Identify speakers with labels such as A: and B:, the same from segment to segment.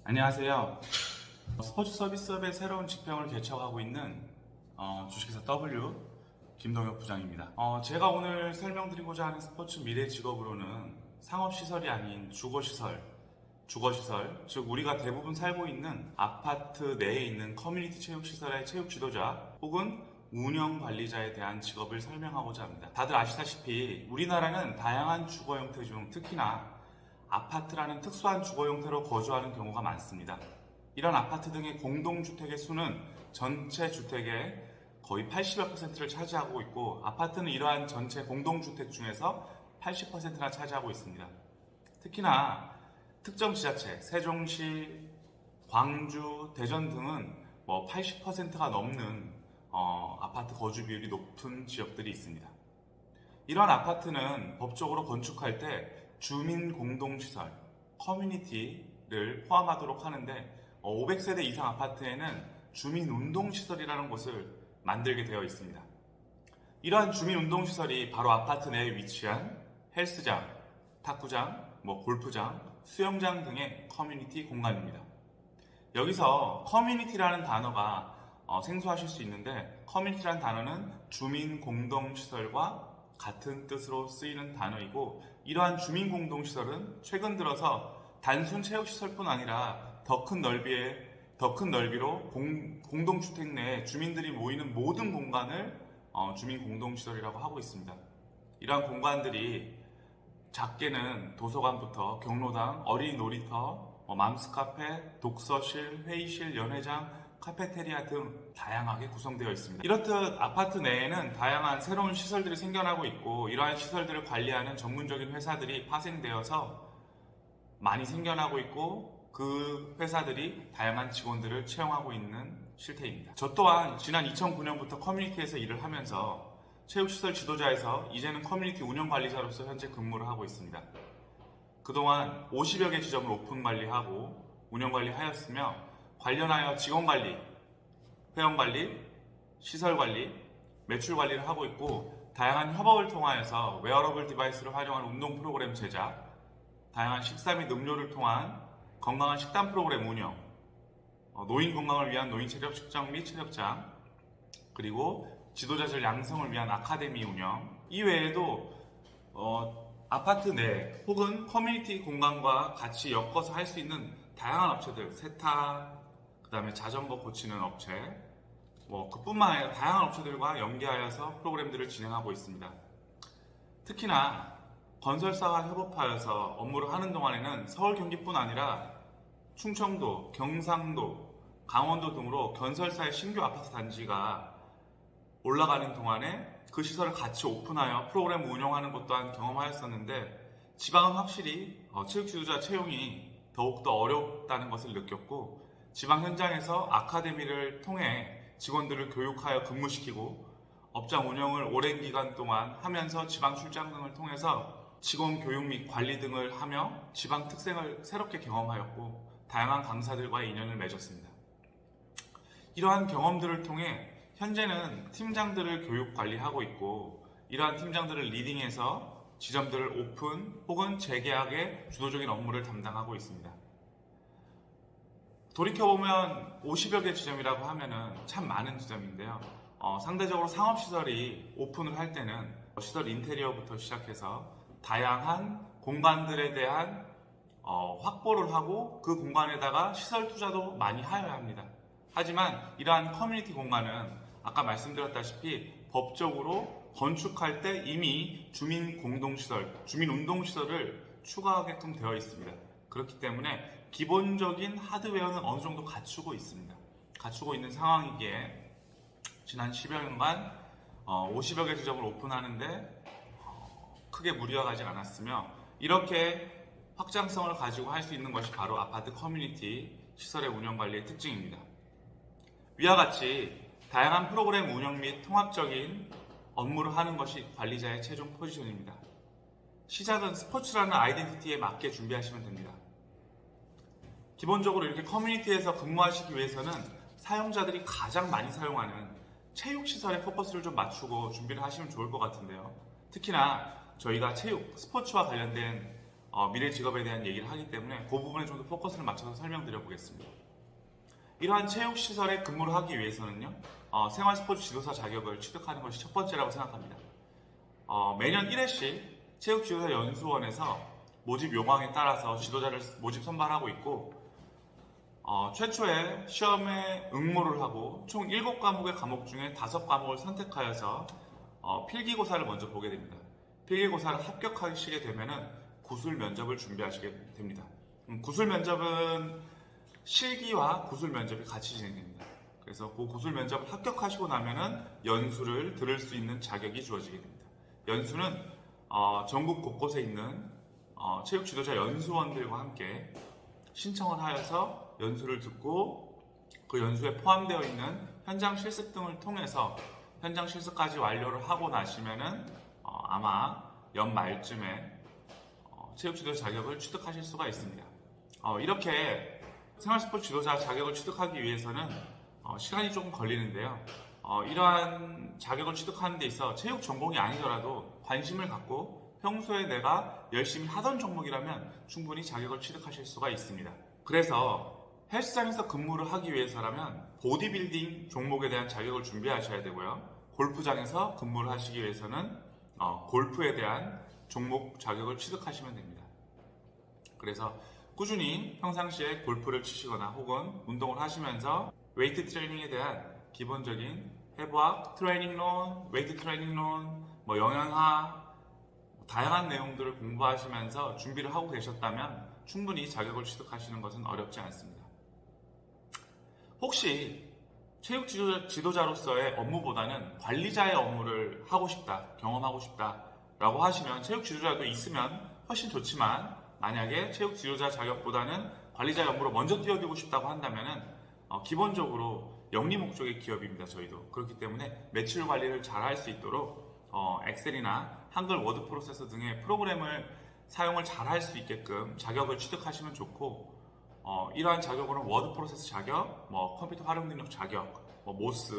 A: 안녕하세요. 스포츠 서비스업의 새로운 직병을 개척하고 있는 주식회사 W 김동혁 부장입니다. 제가 오늘 설명드리고자 하는 스포츠 미래 직업으로는 상업시설이 아닌 주거시설, 즉 우리가 대부분 살고 있는 아파트 내에 있는 커뮤니티 체육시설의 체육 지도자 혹은 운영관리자에 대한 직업을 설명하고자 합니다. 다들 아시다시피 우리나라는 다양한 주거 형태 중 특히나 아파트라는 특수한 주거 형태로 거주하는 경우가 많습니다. 이런 아파트 등의 공동주택의 수는 전체 주택의 거의 80여 %를 차지하고 있고, 아파트는 이러한 전체 공동주택 중에서 80%나 차지하고 있습니다. 특히나 특정 지자체, 세종시, 광주, 대전 등은 80%가 넘는 아파트 거주 비율이 높은 지역들이 있습니다. 이러한 아파트는 법적으로 건축할 때 주민공동시설, 커뮤니티를 포함하도록 하는데 500세대 이상 아파트에는 주민운동시설이라는 곳을 만들게 되어 있습니다. 이러한 주민운동시설이 바로 아파트 내에 위치한 헬스장, 탁구장, 골프장, 수영장 등의 커뮤니티 공간입니다. 여기서 커뮤니티라는 단어가 생소하실 수 있는데, 커뮤니티라는 단어는 주민공동시설과 같은 뜻으로 쓰이는 단어이고, 이러한 주민공동시설은 최근 들어서 단순 체육시설뿐 아니라 더 큰 넓이로 공동주택 내에 주민들이 모이는 모든 공간을 주민공동시설이라고 하고 있습니다. 이러한 공간들이 작게는 도서관부터 경로당, 어린이 놀이터, 맘스카페, 독서실, 회의실, 연회장, 카페테리아 등 다양하게 구성되어 있습니다. 이렇듯 아파트 내에는 다양한 새로운 시설들이 생겨나고 있고, 이러한 시설들을 관리하는 전문적인 회사들이 파생되어서 많이 생겨나고 있고, 그 회사들이 다양한 직원들을 채용하고 있는 실태입니다. 저 또한 지난 2009년부터 커뮤니티에서 일을 하면서 체육시설 지도자에서 이제는 커뮤니티 운영관리자로서 현재 근무를 하고 있습니다. 그동안 50여 개 지점을 오픈 관리하고 운영관리 하였으며, 관련하여 직원관리, 회원관리, 시설관리, 매출관리를 하고 있고, 다양한 협업을 통하여서 웨어러블 디바이스를 활용한 운동 프로그램 제작, 다양한 식사 및 음료를 통한 건강한 식단 프로그램 운영, 노인 건강을 위한 노인 체력 측정 및 체력장, 그리고 지도자들 양성을 위한 아카데미 운영, 이외에도 아파트 내 혹은 커뮤니티 공간과 같이 엮어서 할 수 있는 다양한 업체들, 세탁, 그 다음에 자전거 고치는 업체, 그뿐만 아니라 다양한 업체들과 연계하여서 프로그램들을 진행하고 있습니다. 특히나 건설사와 협업하여서 업무를 하는 동안에는 서울, 경기뿐 아니라 충청도, 경상도, 강원도 등으로 건설사의 신규 아파트 단지가 올라가는 동안에 그 시설을 같이 오픈하여 프로그램 운영하는 것 또한 경험하였었는데, 지방은 확실히 체육 지도자 채용이 더욱더 어렵다는 것을 느꼈고, 지방 현장에서 아카데미를 통해 직원들을 교육하여 근무시키고 업장 운영을 오랜 기간 동안 하면서 지방 출장 등을 통해서 직원 교육 및 관리 등을 하며 지방 특색을 새롭게 경험하였고, 다양한 강사들과의 인연을 맺었습니다. 이러한 경험들을 통해 현재는 팀장들을 교육 관리하고 있고, 이러한 팀장들을 리딩해서 지점들을 오픈 혹은 재계약의 주도적인 업무를 담당하고 있습니다. 돌이켜보면 50여 개 지점이라고 하면은 참 많은 지점인데요. 상대적으로 상업시설이 오픈을 할 때는 시설 인테리어부터 시작해서 다양한 공간들에 대한 확보를 하고, 그 공간에다가 시설 투자도 많이 하여야 합니다. 하지만 이러한 커뮤니티 공간은 아까 말씀드렸다시피 법적으로 건축할 때 이미 주민공동시설, 주민운동시설을 추가하게끔 되어 있습니다. 그렇기 때문에 기본적인 하드웨어는 어느 정도 갖추고 있습니다. 갖추고 있는 상황이기에 지난 10여 년간 50여 개 지점을 오픈하는데 크게 무리가 가지 않았으며, 이렇게 확장성을 가지고 할 수 있는 것이 바로 아파트 커뮤니티 시설의 운영관리의 특징입니다. 위와 같이 다양한 프로그램 운영 및 통합적인 업무를 하는 것이 관리자의 최종 포지션입니다. 시작은 스포츠라는 아이덴티티에 맞게 준비하시면 됩니다. 기본적으로 이렇게 커뮤니티에서 근무하시기 위해서는 사용자들이 가장 많이 사용하는 체육시설에 포커스를 좀 맞추고 준비를 하시면 좋을 것 같은데요. 특히나 저희가 체육, 스포츠와 관련된 미래 직업에 대한 얘기를 하기 때문에 그 부분에 좀 더 포커스를 맞춰서 설명드려 보겠습니다. 이러한 체육시설에 근무를 하기 위해서는요, 생활스포츠 지도사 자격을 취득하는 것이 첫 번째라고 생각합니다. 매년 1회씩 체육지도사 연수원에서 모집 요강에 따라서 지도자를 모집 선발하고 있고, 최초에 시험에 응모를 하고 총 7과목의 과목 중에 5과목을 선택하여서 필기고사를 먼저 보게 됩니다. 필기고사를 합격하시게 되면은 구술 면접을 준비하시게 됩니다. 구술 면접은 실기와 구술 면접이 같이 진행됩니다. 그래서 그 구술 면접을 합격하시고 나면은 연수를 들을 수 있는 자격이 주어지게 됩니다. 연수는 전국 곳곳에 있는 체육 지도자 연수원들과 함께 신청을 하여서 연수를 듣고 그 연수에 포함되어 있는 현장 실습 등을 통해서 현장 실습까지 완료를 하고 나시면은 아마 연말쯤에 체육 지도자 자격을 취득하실 수가 있습니다. 이렇게 생활스포츠 지도자 자격을 취득하기 위해서는 시간이 조금 걸리는데요. 이러한 자격을 취득하는 데 있어 체육 전공이 아니더라도 관심을 갖고 평소에 내가 열심히 하던 종목이라면 충분히 자격을 취득하실 수가 있습니다. 그래서 헬스장에서 근무를 하기 위해서라면 보디빌딩 종목에 대한 자격을 준비하셔야 되고요. 골프장에서 근무를 하시기 위해서는 골프에 대한 종목 자격을 취득하시면 됩니다. 그래서 꾸준히 평상시에 골프를 치시거나 혹은 운동을 하시면서 웨이트 트레이닝에 대한 기본적인 해부학, 트레이닝론, 웨이트 트레이닝론, 영양학, 다양한 내용들을 공부하시면서 준비를 하고 계셨다면 충분히 자격을 취득하시는 것은 어렵지 않습니다. 혹시 체육 지도자로서의 업무보다는 관리자의 업무를 하고 싶다, 경험하고 싶다 라고 하시면 체육 지도자도 있으면 훨씬 좋지만, 만약에 체육 지도자 자격보다는 관리자의 업무로 먼저 뛰어들고 싶다고 한다면은 기본적으로 영리 목적의 기업입니다. 저희도 그렇기 때문에 매출 관리를 잘 할 수 있도록 엑셀이나 한글 워드 프로세서 등의 프로그램을 사용을 잘 할 수 있게끔 자격을 취득하시면 좋고, 이러한 자격으로는 워드 프로세스 자격, 컴퓨터 활용 능력 자격, 모스,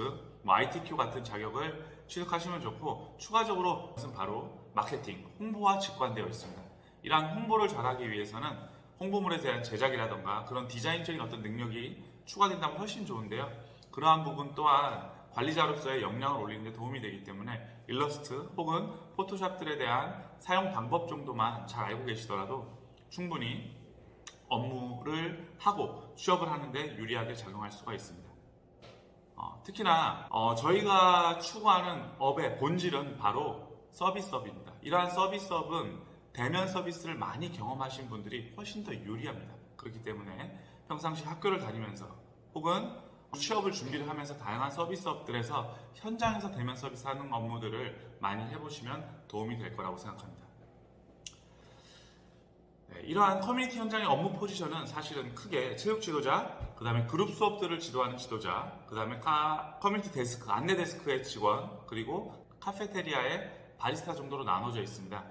A: ITQ 같은 자격을 취득하시면 좋고, 추가적으로 그것은 바로 마케팅, 홍보와 직관되어 있습니다. 이러한 홍보를 잘하기 위해서는 홍보물에 대한 제작이라던가 그런 디자인적인 어떤 능력이 추가된다면 훨씬 좋은데요. 그러한 부분 또한 관리자로서의 역량을 올리는 데 도움이 되기 때문에 일러스트 혹은 포토샵들에 대한 사용 방법 정도만 잘 알고 계시더라도 충분히 업무를 하고 취업을 하는데 유리하게 작용할 수가 있습니다. 특히나 저희가 추구하는 업의 본질은 바로 서비스업입니다. 이러한 서비스업은 대면 서비스를 많이 경험하신 분들이 훨씬 더 유리합니다. 그렇기 때문에 평상시 학교를 다니면서 혹은 취업을 준비를 하면서 다양한 서비스업들에서 현장에서 대면 서비스 하는 업무들을 많이 해보시면 도움이 될 거라고 생각합니다. 이러한 커뮤니티 현장의 업무 포지션은 사실은 크게 체육 지도자, 그 다음에 그룹 수업들을 지도하는 지도자, 그 다음에 커뮤니티 데스크, 안내 데스크의 직원, 그리고 카페테리아의 바리스타 정도로 나눠져 있습니다.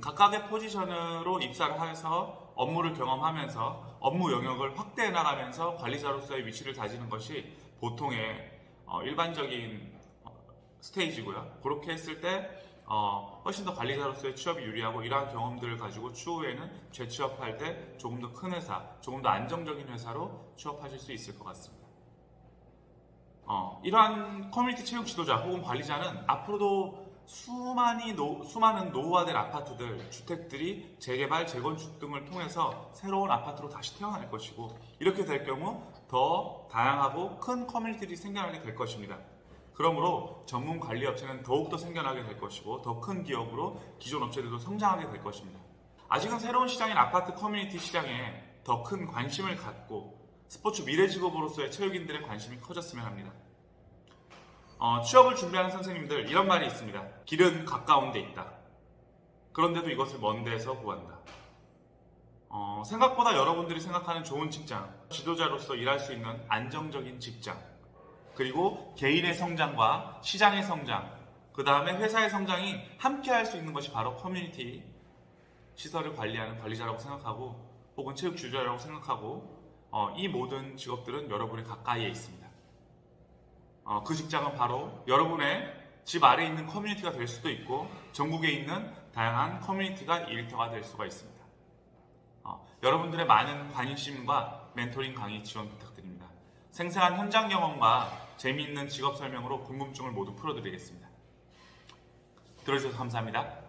A: 각각의 포지션으로 입사를 해서 업무를 경험하면서 업무 영역을 확대해 나가면서 관리자로서의 위치를 다지는 것이 보통의 일반적인 스테이지고요. 그렇게 했을 때 훨씬 더 관리자로서의 취업이 유리하고, 이러한 경험들을 가지고 추후에는 재취업할 때 조금 더 큰 회사, 조금 더 안정적인 회사로 취업하실 수 있을 것 같습니다. 이러한 커뮤니티 체육 지도자 혹은 관리자는 앞으로도 수많은 노후화된 아파트들, 주택들이 재개발, 재건축 등을 통해서 새로운 아파트로 다시 태어날 것이고, 이렇게 될 경우 더 다양하고 큰 커뮤니티들이 생겨나게 될 것입니다. 그러므로 전문 관리 업체는 더욱더 생겨나게 될 것이고, 더 큰 기업으로 기존 업체들도 성장하게 될 것입니다. 아직은 새로운 시장인 아파트 커뮤니티 시장에 더 큰 관심을 갖고 스포츠 미래 직업으로서의 체육인들의 관심이 커졌으면 합니다. 취업을 준비하는 선생님들, 이런 말이 있습니다. 길은 가까운 데 있다. 그런데도 이것을 먼 데에서 구한다. 생각보다 여러분들이 생각하는 좋은 직장, 지도자로서 일할 수 있는 안정적인 직장, 그리고 개인의 성장과 시장의 성장, 그 다음에 회사의 성장이 함께 할 수 있는 것이 바로 커뮤니티 시설을 관리하는 관리자라고 생각하고, 혹은 체육 지도자라고 생각하고, 이 모든 직업들은 여러분의 가까이에 있습니다. 그 직장은 바로 여러분의 집 아래에 있는 커뮤니티가 될 수도 있고, 전국에 있는 다양한 커뮤니티가 일터가 될 수가 있습니다. 여러분들의 많은 관심과 멘토링 강의 지원 부탁드립니다. 생생한 현장 경험과 재미있는 직업 설명으로 궁금증을 모두 풀어드리겠습니다. 들어주셔서 감사합니다.